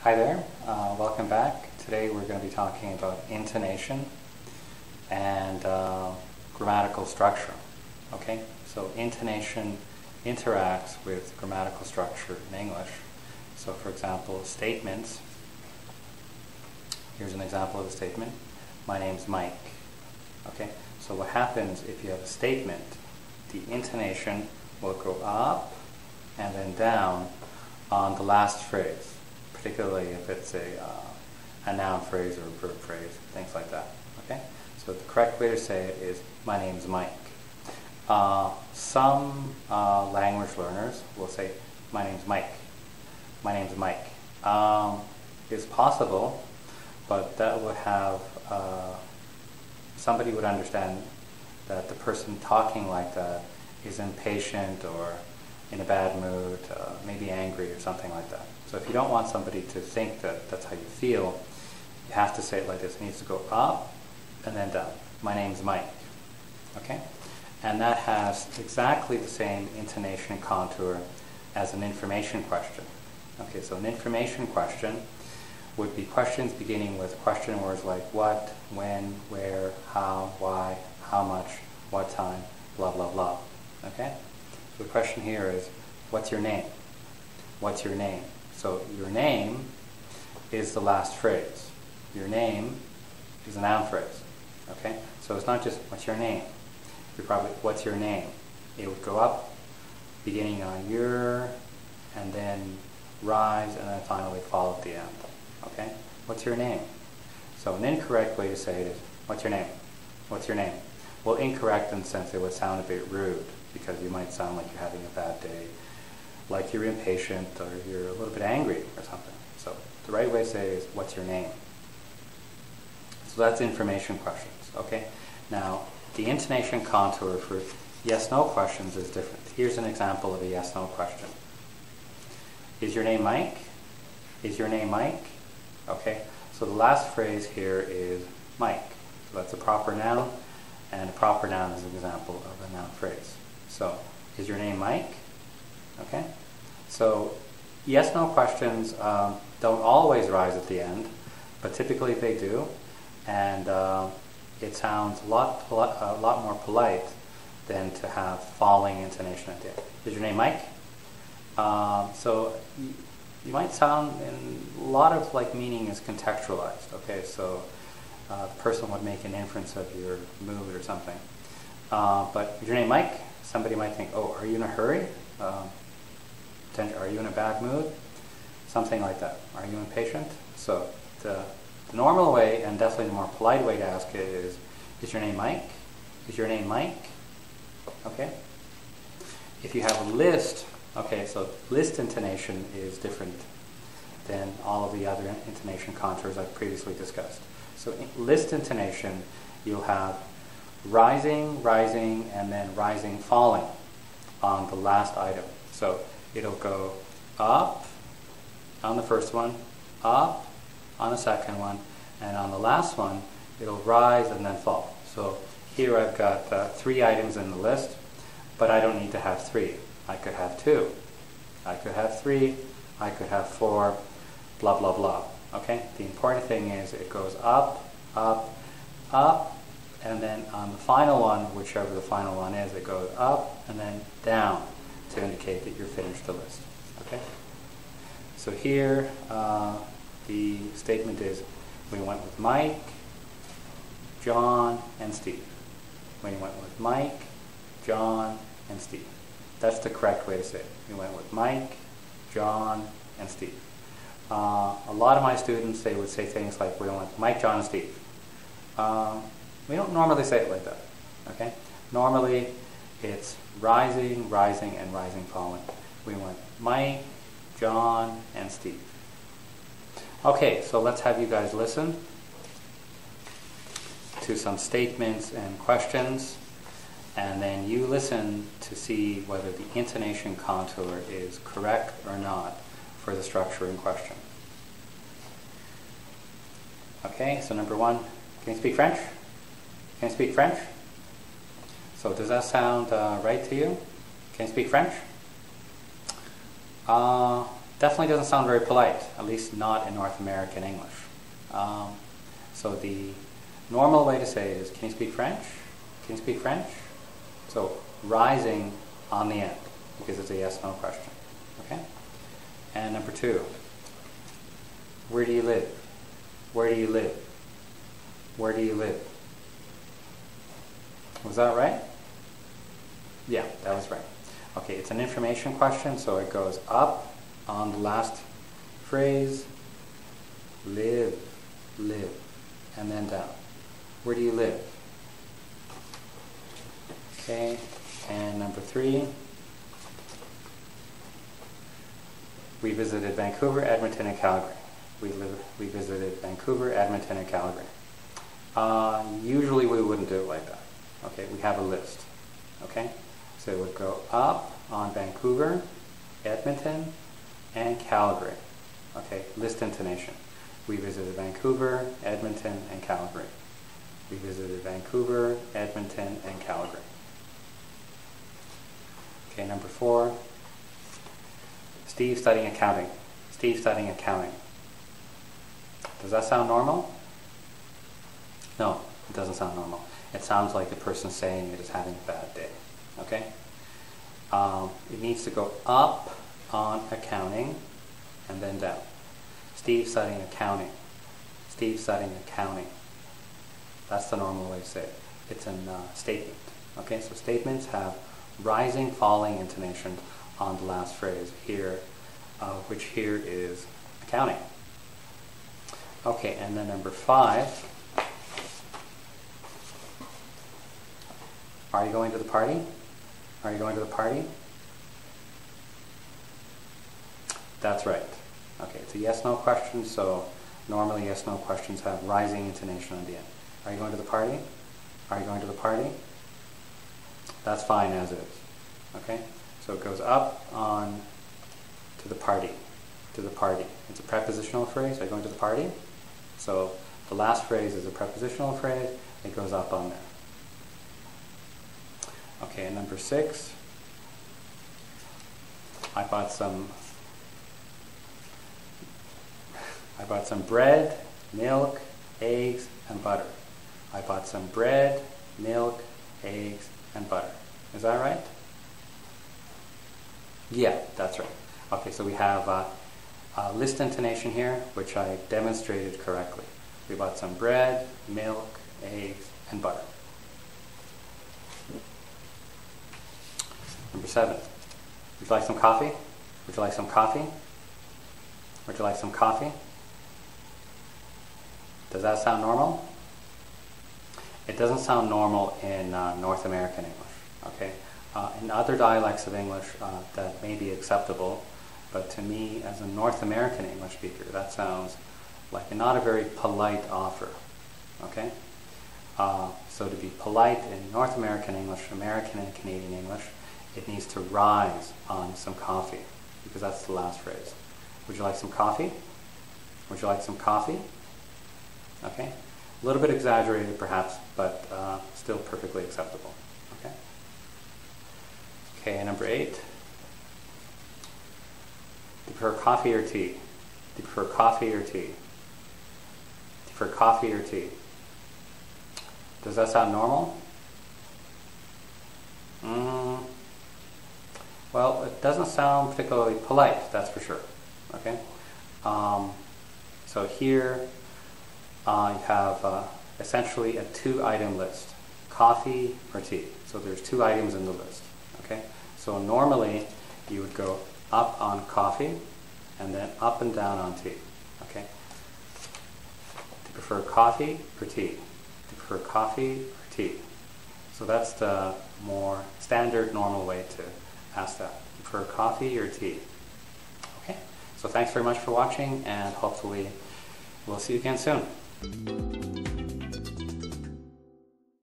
Hi there, welcome back. Today we're going to be talking about intonation and grammatical structure. Okay, so intonation interacts with grammatical structure in English. So for example, statements. Here's an example of a statement. My name's Mike. Okay, so what happens if you have a statement, the intonation will go up and then down on the last phrase, particularly if it's a noun phrase or a verb phrase, things like that. Okay, so the correct way to say it is my name's Mike. Some language learners will say my name's Mike. My name's Mike. It's possible, but that would have somebody would understand that the person talking like that is impatient or in a bad mood, maybe angry or something like that. So if you don't want somebody to think that that's how you feel, you have to say it like this. It needs to go up and then down. My name's Mike. Okay? And that has exactly the same intonation contour as an information question. Okay, so an information question would be questions beginning with question words like what, when, where, how, why, how much, what time, blah, blah, blah. Okay? So the question here is, what's your name? What's your name? So your name is the last phrase. Your name is a noun phrase. Okay? So it's not just, what's your name? You're probably, what's your name? It would go up, beginning on your, and then rise, and then finally fall at the end. Okay? What's your name? So an incorrect way to say it is, what's your name? What's your name? Well, incorrect in the sense it would sound a bit rude, because you might sound like you're having a bad day, like you're impatient, or you're a little bit angry or something. So the right way to say it is, what's your name? So that's information questions. Okay? Now, the intonation contour for yes-no questions is different. Here's an example of a yes-no question. Is your name Mike? Is your name Mike? Okay, so the last phrase here is Mike. So that's a proper noun, and a proper noun is an example of a noun phrase. So, is your name Mike? Okay, so yes-no questions don't always rise at the end, but typically they do, and it sounds a lot more polite than to have falling intonation at the end. Is your name Mike? So you might sound, and a lot of meaning is contextualized. Okay, so the person would make an inference of your mood or something. But is your name Mike? Somebody might think, oh, are you in a hurry? Are you in a bad mood? Something like that. Are you impatient? So the normal way, and definitely the more polite way to ask it is your name Mike? Is your name Mike? Okay. If you have a list, okay, so list intonation is different than all of the other intonation contours I've previously discussed. So in list intonation, you'll have rising, rising, and then rising, falling on the last item. So it'll go up on the first one, up on the second one, and on the last one, it'll rise and then fall. So here I've got 3 items in the list, but I don't need to have 3. I could have 2. I could have 3. I could have 4, blah, blah, blah. Okay? The important thing is it goes up, up, up, and then on the final one, whichever the final one is, it goes up and then down to indicate that you're finished the list. Okay? So here, the statement is, we went with Mike, John, and Steve. We went with Mike, John, and Steve. That's the correct way to say it. We went with Mike, John, and Steve. A lot of my students, they would say things like, we went with Mike, John, and Steve. We don't normally say it like that. Okay? Normally, it's rising, rising, and rising, falling. We went Mike, John, and Steve. Okay, so let's have you guys listen to some statements and questions, and then you listen to see whether the intonation contour is correct or not for the structure in question. Okay, so number 1, can you speak French? Can you speak French? So does that sound right to you? Can you speak French? Definitely doesn't sound very polite, at least not in North American English. So the normal way to say it is, can you speak French? Can you speak French? So rising on the end, because it's a yes-no question. Okay? And number 2, where do you live? Where do you live? Where do you live? Was that right? Yeah, that was right. Okay, it's an information question, so it goes up on the last phrase, live, live, and then down. Where do you live? Okay, and number 3, we visited Vancouver, Edmonton, and Calgary. We visited Vancouver, Edmonton, and Calgary. Usually we wouldn't do it like that. Okay, we have a list. Okay, so it would go up on Vancouver, Edmonton, and Calgary. Okay, list intonation. We visited Vancouver, Edmonton, and Calgary. We visited Vancouver, Edmonton, and Calgary. Okay, number 4. Steve studying accounting. Steve studying accounting. Does that sound normal? No, it doesn't sound normal. It sounds like the person saying it is having a bad day. Okay? It needs to go up on accounting and then down. Steve studying accounting. Steve studying accounting. That's the normal way to say it. It's a statement. Okay, so statements have rising, falling intonation on the last phrase here, which here is accounting. Okay, and then number 5. Are you going to the party? Are you going to the party? That's right. Okay, it's a yes-no question, so normally yes-no questions have rising intonation on the end. Are you going to the party? Are you going to the party? That's fine as is. Okay? So it goes up on to the party. To the party. It's a prepositional phrase. Are you going to the party? So the last phrase is a prepositional phrase. It goes up on there. Okay, and number 6. I bought some bread, milk, eggs, and butter. I bought some bread, milk, eggs, and butter. Is that right? Yeah, that's right. Okay, so we have a list intonation here, which I demonstrated correctly. We bought some bread, milk, eggs, and butter. Number 7. Would you like some coffee? Would you like some coffee? Would you like some coffee? Does that sound normal? It doesn't sound normal in North American English. Okay, in other dialects of English that may be acceptable, but to me, as a North American English speaker, that sounds like not a very polite offer. Okay, so to be polite in North American English, American and Canadian English, it needs to rise on some coffee, because that's the last phrase. Would you like some coffee? Would you like some coffee? Okay, a little bit exaggerated perhaps, but still perfectly acceptable. Okay. Okay, number 8. Do you prefer coffee or tea? Do you prefer coffee or tea? Do you prefer coffee or tea? Does that sound normal? Well, it doesn't sound particularly polite, that's for sure. Okay. So here you have essentially a 2-item list: coffee or tea. So there's 2 items in the list. Okay. So normally you would go up on coffee and then up and down on tea. Okay. Do you prefer coffee or tea? Do you prefer coffee or tea? So that's the more standard, normal way to ask that. Do you prefer coffee or tea? Okay. So thanks very much for watching, and hopefully we'll see you again soon.